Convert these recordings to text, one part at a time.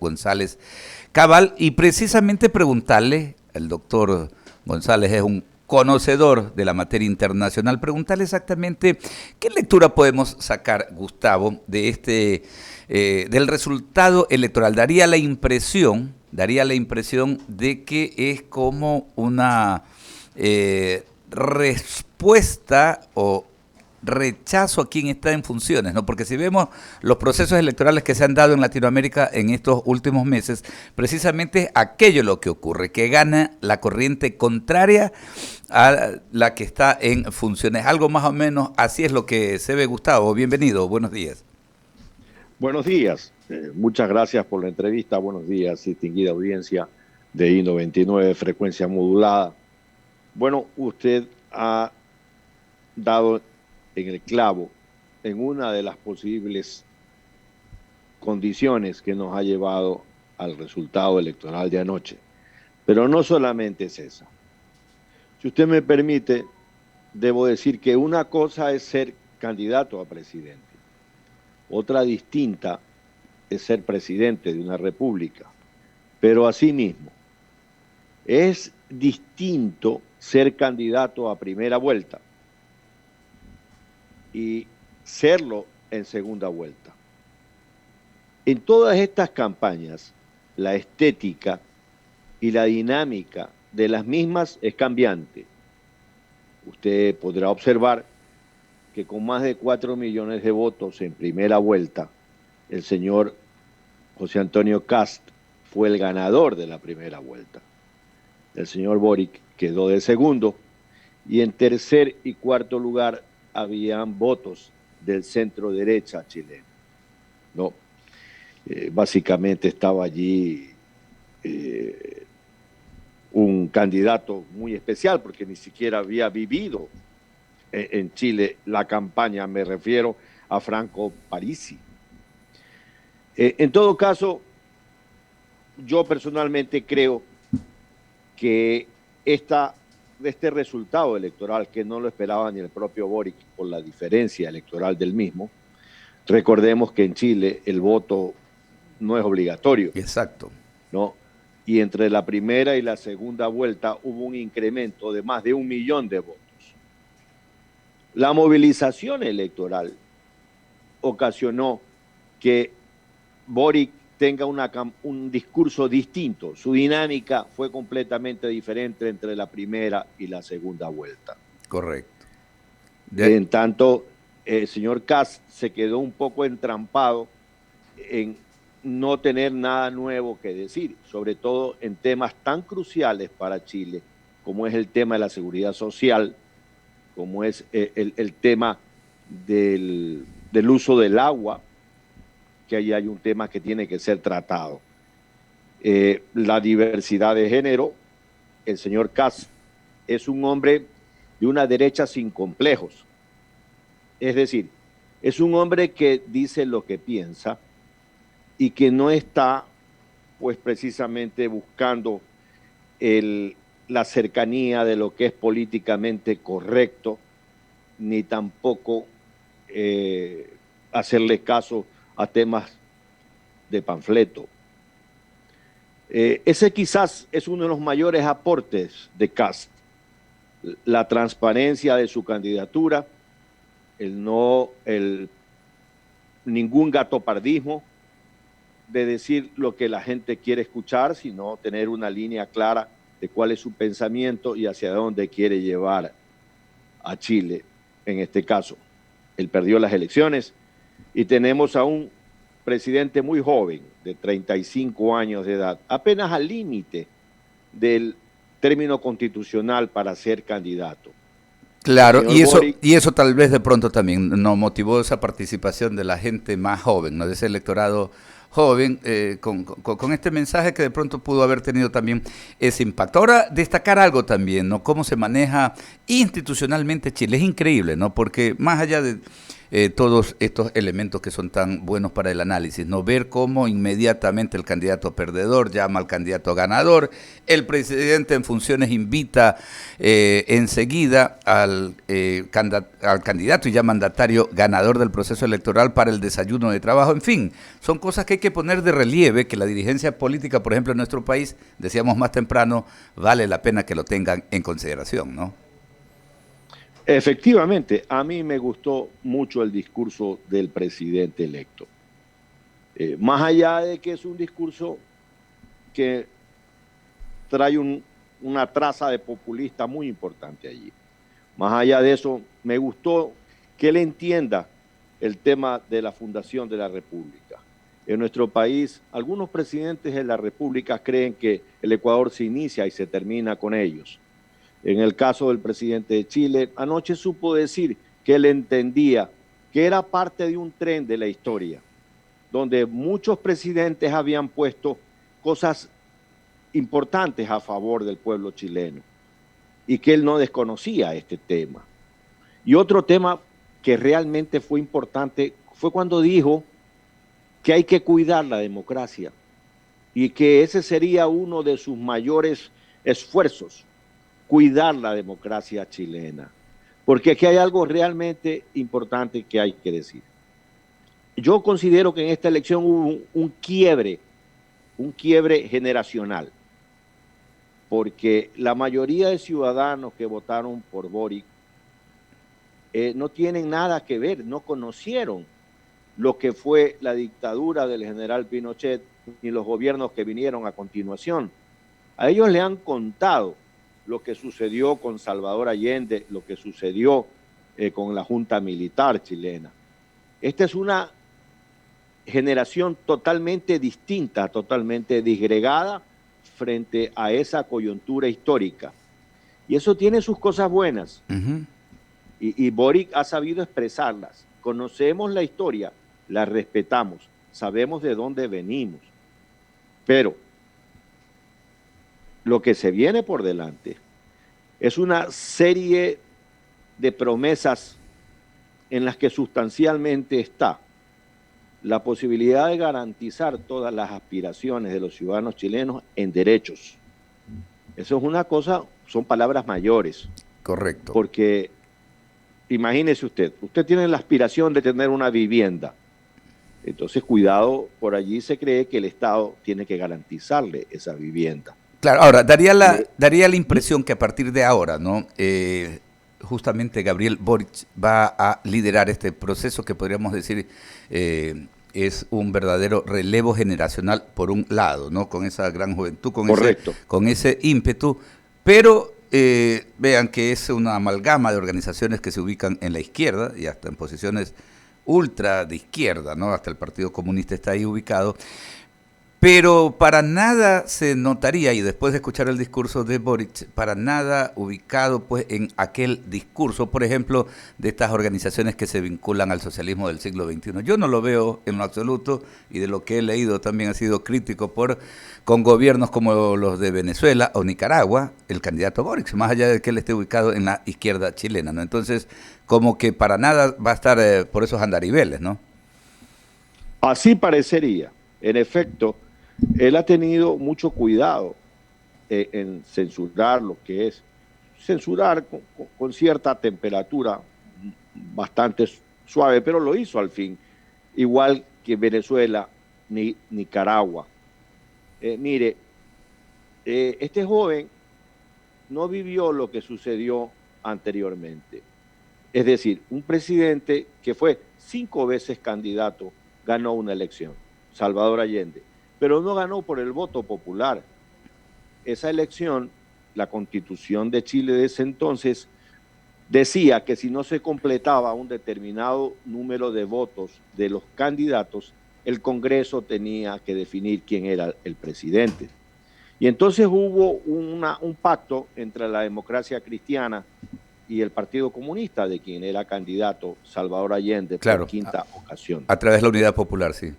González Cabal, y precisamente preguntarle, el doctor González es un conocedor de la materia internacional, preguntarle exactamente qué lectura podemos sacar, Gustavo, de del resultado electoral. Daría la impresión de que es como una respuesta o rechazo a quien está en funciones, ¿no? Porque si vemos los procesos electorales que se han dado en Latinoamérica en estos últimos meses, precisamente aquello es lo que ocurre, que gana la corriente contraria a la que está en funciones. Algo más o menos así es lo que se ve. Gustavo, bienvenido, buenos días. Buenos días, muchas gracias por la entrevista. Buenos días, distinguida audiencia de I-99, frecuencia modulada. Bueno, usted ha dado en el clavo en una de las posibles condiciones que nos ha llevado al resultado electoral de anoche. Pero no solamente es esa. Si usted me permite, debo decir que una cosa es ser candidato a presidente, otra distinta es ser presidente de una república. Pero asimismo, es distinto ser candidato a primera vuelta y serlo en segunda vuelta. En todas estas campañas, la estética y la dinámica de las mismas es cambiante. Usted podrá observar que con más de 4 millones de votos en primera vuelta, el señor José Antonio Kast fue el ganador de la primera vuelta. El señor Boric quedó de segundo y en tercer y cuarto lugar habían votos del centro derecha chileno. No, básicamente estaba allí un candidato muy especial porque ni siquiera había vivido en Chile la campaña, me refiero a Franco Parisi. En todo caso, yo personalmente creo que este resultado electoral, que no lo esperaba ni el propio Boric por la diferencia electoral del mismo, recordemos que en Chile el voto no es obligatorio. Exacto. ¿No? Y entre la primera y la segunda vuelta hubo un incremento de más de 1 millón de votos. La movilización electoral ocasionó que Boric tenga un discurso distinto. Su dinámica fue completamente diferente entre la primera y la segunda vuelta. Correcto. En tanto, el señor Kast se quedó un poco entrampado en no tener nada nuevo que decir, sobre todo en temas tan cruciales para Chile, como es el tema de la seguridad social, como es el tema del uso del agua, que ahí hay un tema que tiene que ser tratado. La diversidad de género, el señor Kast es un hombre de una derecha sin complejos. Es decir, es un hombre que dice lo que piensa y que no está, pues precisamente buscando la cercanía de lo que es políticamente correcto, ni tampoco hacerle caso a temas de panfleto. Ese quizás es uno de los mayores aportes de Kast, la transparencia de su candidatura, ningún gatopardismo de decir lo que la gente quiere escuchar, sino tener una línea clara de cuál es su pensamiento y hacia dónde quiere llevar a Chile, en este caso. Él perdió las elecciones y tenemos a un presidente muy joven, de 35 años de edad, apenas al límite del término constitucional para ser candidato. Claro, y eso tal vez de pronto también nos motivó esa participación de la gente más joven, ¿no? De ese electorado joven, con este mensaje que de pronto pudo haber tenido también ese impacto. Ahora, destacar algo también, ¿no? Cómo se maneja institucionalmente Chile, es increíble, ¿no? Porque más allá de todos estos elementos que son tan buenos para el análisis, ¿no? Ver cómo inmediatamente el candidato perdedor llama al candidato ganador, el presidente en funciones invita enseguida al candidato y ya mandatario ganador del proceso electoral para el desayuno de trabajo, en fin, son cosas que hay que poner de relieve, que la dirigencia política, por ejemplo, en nuestro país, decíamos más temprano, vale la pena que lo tengan en consideración, ¿no? Efectivamente, a mí me gustó mucho el discurso del presidente electo. Más allá de que es un discurso que trae una traza de populista muy importante allí. Más allá de eso, me gustó que él entienda el tema de la fundación de la República. En nuestro país, algunos presidentes de la República creen que el Ecuador se inicia y se termina con ellos. En el caso del presidente de Chile, anoche supo decir que él entendía que era parte de un tren de la historia, donde muchos presidentes habían puesto cosas importantes a favor del pueblo chileno y que él no desconocía este tema. Y otro tema que realmente fue importante fue cuando dijo que hay que cuidar la democracia y que ese sería uno de sus mayores esfuerzos, cuidar la democracia chilena. Porque aquí hay algo realmente importante que hay que decir. Yo considero que en esta elección hubo un quiebre generacional, porque la mayoría de ciudadanos que votaron por Boric no tienen nada que ver, no conocieron lo que fue la dictadura del general Pinochet ni los gobiernos que vinieron a continuación. A ellos le han contado lo que sucedió con Salvador Allende, lo que sucedió con la Junta Militar chilena. Esta es una generación totalmente distinta, totalmente disgregada frente a esa coyuntura histórica. Y eso tiene sus cosas buenas. Y Boric ha sabido expresarlas. Conocemos la historia, la respetamos, sabemos de dónde venimos. Pero lo que se viene por delante es una serie de promesas en las que sustancialmente está la posibilidad de garantizar todas las aspiraciones de los ciudadanos chilenos en derechos. Eso es una cosa, son palabras mayores. Correcto. Porque imagínese usted tiene la aspiración de tener una vivienda. Entonces, cuidado, por allí se cree que el Estado tiene que garantizarle esa vivienda. Claro, ahora, daría la impresión que a partir de ahora, ¿no? Justamente Gabriel Boric va a liderar este proceso que podríamos decir es un verdadero relevo generacional por un lado, ¿no? Con esa gran juventud, con ese ímpetu, pero vean que es una amalgama de organizaciones que se ubican en la izquierda y hasta en posiciones ultra de izquierda, ¿no? Hasta el Partido Comunista está ahí ubicado. Pero para nada se notaría, y después de escuchar el discurso de Boric, para nada ubicado pues en aquel discurso, por ejemplo, de estas organizaciones que se vinculan al socialismo del siglo XXI. Yo no lo veo en lo absoluto, y de lo que he leído también ha sido crítico con gobiernos como los de Venezuela o Nicaragua, el candidato Boric, más allá de que él esté ubicado en la izquierda chilena, ¿no? Entonces, como que para nada va a estar por esos andariveles, ¿no? Así parecería. En efecto, él ha tenido mucho cuidado en censurar lo que es censurar con cierta temperatura bastante suave, pero lo hizo al fin, igual que Venezuela ni Nicaragua. Mire, este joven no vivió lo que sucedió anteriormente. Es decir, un presidente que fue 5 veces candidato ganó una elección, Salvador Allende, pero no ganó por el voto popular. Esa elección, la Constitución de Chile de ese entonces, decía que si no se completaba un determinado número de votos de los candidatos, el Congreso tenía que definir quién era el presidente. Y entonces hubo un pacto entre la democracia cristiana y el Partido Comunista, de quien era candidato Salvador Allende, claro, por 5ª ocasión. A través de la Unidad Popular, sí.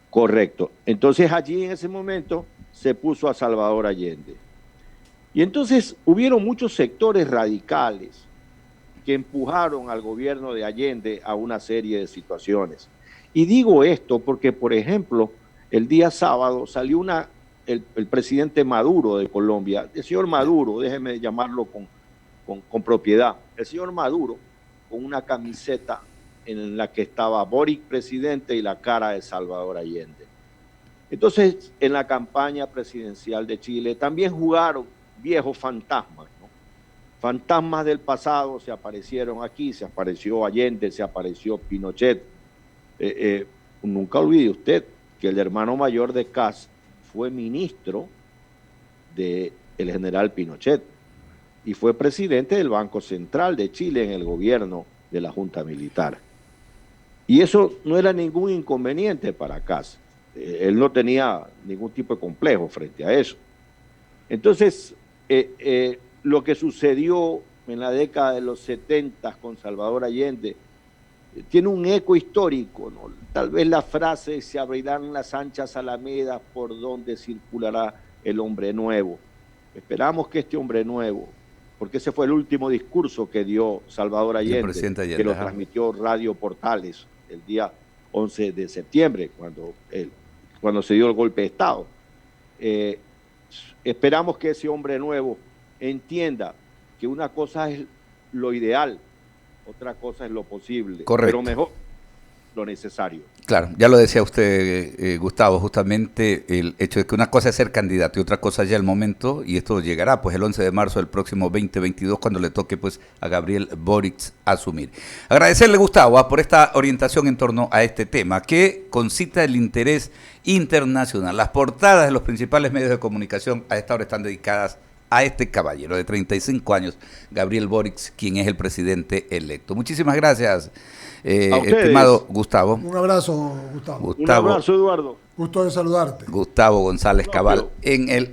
Correcto. Entonces allí en ese momento se puso a Salvador Allende. Y entonces hubieron muchos sectores radicales que empujaron al gobierno de Allende a una serie de situaciones. Y digo esto porque, por ejemplo, el día sábado salió el presidente Maduro de Colombia, el señor Maduro, déjeme llamarlo con propiedad, el señor Maduro con una camiseta en la que estaba Boric presidente y la cara de Salvador Allende. Entonces, en la campaña presidencial de Chile también jugaron viejos fantasmas, ¿no? Fantasmas del pasado se aparecieron aquí, se apareció Allende, se apareció Pinochet. Nunca olvide usted que el hermano mayor de Kast fue ministro del general Pinochet y fue presidente del Banco Central de Chile en el gobierno de la Junta Militar. Y eso no era ningún inconveniente para Kast. Él no tenía ningún tipo de complejo frente a eso. Entonces, lo que sucedió en la década de los 70 con Salvador Allende tiene un eco histórico, ¿no? Tal vez la frase "se abrirán las anchas alamedas por donde circulará el hombre nuevo". Esperamos que este hombre nuevo, porque ese fue el último discurso que dio Salvador Allende, que lo transmitió Radio Portales el día 11 de septiembre, cuando se dio el golpe de Estado. Esperamos que ese hombre nuevo entienda que una cosa es lo ideal, otra cosa es lo posible. Correcto. Pero mejor lo necesario. Claro, ya lo decía usted, Gustavo, justamente el hecho de que una cosa es ser candidato y otra cosa ya el momento, y esto llegará pues el 11 de marzo del próximo 2022 cuando le toque pues a Gabriel Boric asumir. Agradecerle, Gustavo, por esta orientación en torno a este tema que concita el interés internacional. Las portadas de los principales medios de comunicación a esta hora están dedicadas a este caballero de 35 años, Gabriel Boric, quien es el presidente electo. Muchísimas gracias, estimado Gustavo. Un abrazo, Gustavo. Un abrazo, Eduardo. Gusto de saludarte. Gustavo González Cabal en el